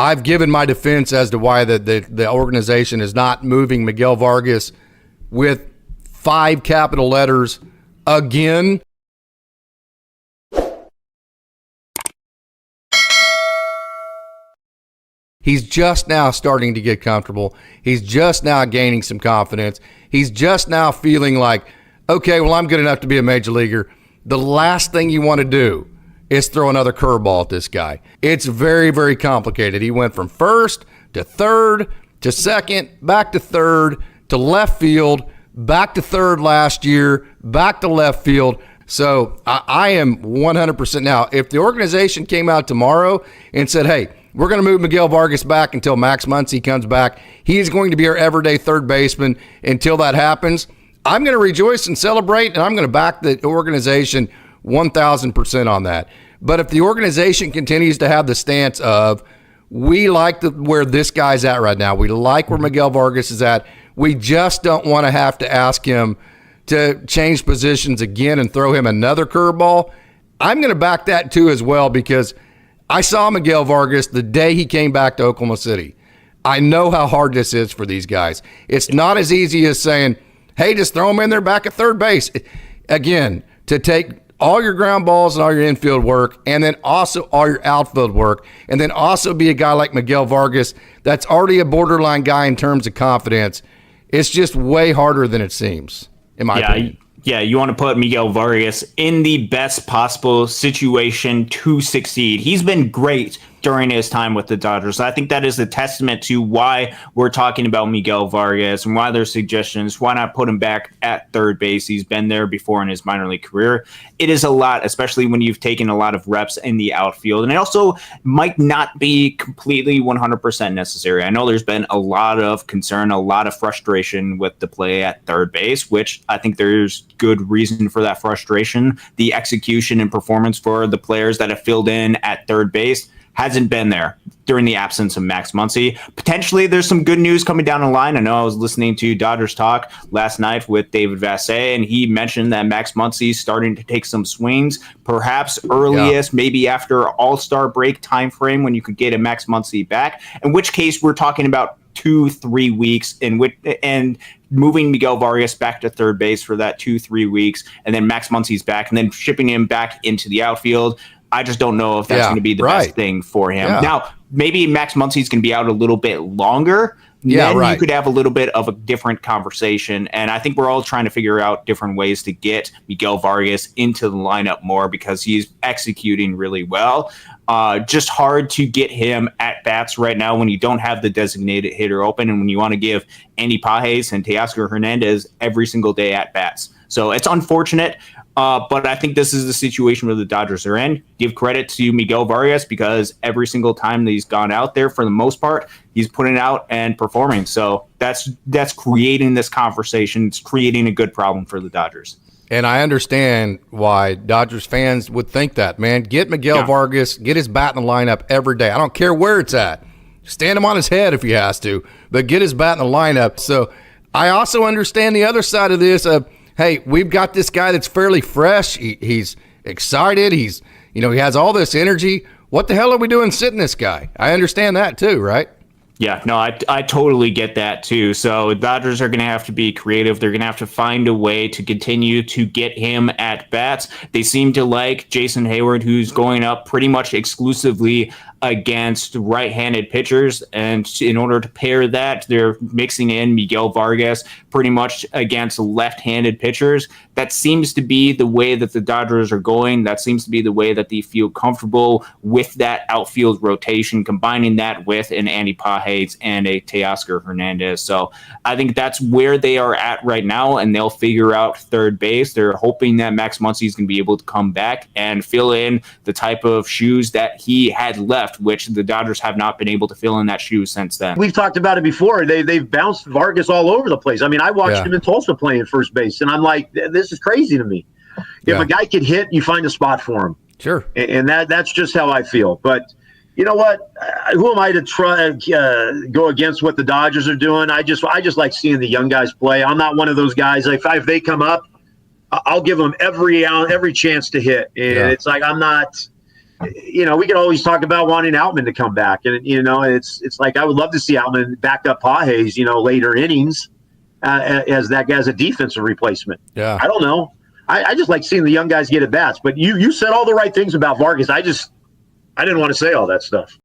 I've given my defense as to why the organization is not moving Miguel Vargas with 5 capital letters again. He's just now starting to get comfortable. He's just now gaining some confidence. He's just now feeling like, okay, well, I'm good enough to be a major leaguer. The last thing you want to do is throw another curveball at this guy. It's very, very complicated. He went from first to third to second, back to third to left field, back to third last year, back to left field. So I am 100% now. If the organization came out tomorrow and said, hey, we're going to move Miguel Vargas back until Max Muncy comes back, he's going to be our everyday third baseman until that happens, I'm going to rejoice and celebrate, and I'm going to back the organization 1,000% on that. But if the organization continues to have the stance of, we like where this guy's at right now, we like where Miguel Vargas is at, we just don't want to have to ask him to change positions again and throw him another curveball, I'm going to back that too as well, because I saw Miguel Vargas the day he came back to Oklahoma City. I know how hard this is for these guys. It's not as easy as saying, hey, just throw him in there back at third base. Again, to take all your ground balls and all your infield work, and then also all your outfield work, and then also be a guy like Miguel Vargas that's already a borderline guy in terms of confidence. It's just way harder than it seems, in my opinion. Yeah, you want to put Miguel Vargas in the best possible situation to succeed. He's been great during his time with the Dodgers. I think that is a testament to why we're talking about Miguel Vargas and why there's suggestions. Why not put him back at third base? He's been there before in his minor league career. It is a lot, especially when you've taken a lot of reps in the outfield. And it also might not be completely 100% necessary. I know there's been a lot of concern, a lot of frustration with the play at third base, which I think there's good reason for that frustration. The execution and performance for the players that have filled in at third base hasn't been there during the absence of Max Muncy. Potentially, there's some good news coming down the line. I know I was listening to Dodgers Talk last night with David Vassay, and he mentioned that Max Muncy is starting to take some swings, perhaps earliest, maybe after All-Star break time frame when you could get a Max Muncy back, in which case we're talking about 2-3 weeks and moving Miguel Vargas back to third base for that 2-3 weeks, and then Max Muncy's back, and then shipping him back into the outfield. I just don't know if that's going to be the best thing for him. Yeah. Now, maybe Max Muncy's going to be out a little bit longer. Then you could have a little bit of a different conversation. And I think we're all trying to figure out different ways to get Miguel Vargas into the lineup more because he's executing really well. Just hard to get him at bats right now when you don't have the designated hitter open and when you want to give Andy Pages and Teoscar Hernandez every single day at bats. So it's unfortunate. But I think this is the situation where the Dodgers are in. Give credit to Miguel Vargas because every single time that he's gone out there, for the most part, he's putting out and performing. So that's creating this conversation. It's creating a good problem for the Dodgers. And I understand why Dodgers fans would think that, man. Get Miguel Vargas, get his bat in the lineup every day. I don't care where it's at. Stand him on his head if he has to, but get his bat in the lineup. So I also understand the other side of this hey, we've got this guy that's fairly fresh. He's excited. He has all this energy. What the hell are we doing sitting this guy? I understand that too, right? Yeah, no, I totally get that too. So the Dodgers are going to have to be creative. They're going to have to find a way to continue to get him at bats. They seem to like Jason Hayward, who's going up pretty much exclusively against right-handed pitchers, and in order to pair that, they're mixing in Miguel Vargas pretty much against left-handed pitchers. That seems to be the way that the Dodgers are going. That seems to be the way that they feel comfortable with that outfield rotation, combining that with an Andy Pages and a Teoscar Hernandez. So I think that's where they are at right now, and they'll figure out third base. They're hoping that Max Muncy is going to be able to come back and fill in the type of shoes that he had left, which the Dodgers have not been able to fill in that shoe since then. We've talked about it before. They've bounced Vargas all over the place. I mean, I watched him in Tulsa playing first base, and I'm like, this is crazy to me. If a guy can hit, you find a spot for him. Sure. And that's just how I feel. But you know what? Who am I to try go against what the Dodgers are doing? I just like seeing the young guys play. I'm not one of those guys. If they come up, I'll give them every chance to hit. And it's like I'm not – we can always talk about wanting Outman to come back, and it's like I would love to see Outman back up Pages, later innings as that guy's a defensive replacement. Yeah, I don't know. I just like seeing the young guys get at bats. But you said all the right things about Vargas. I didn't want to say all that stuff.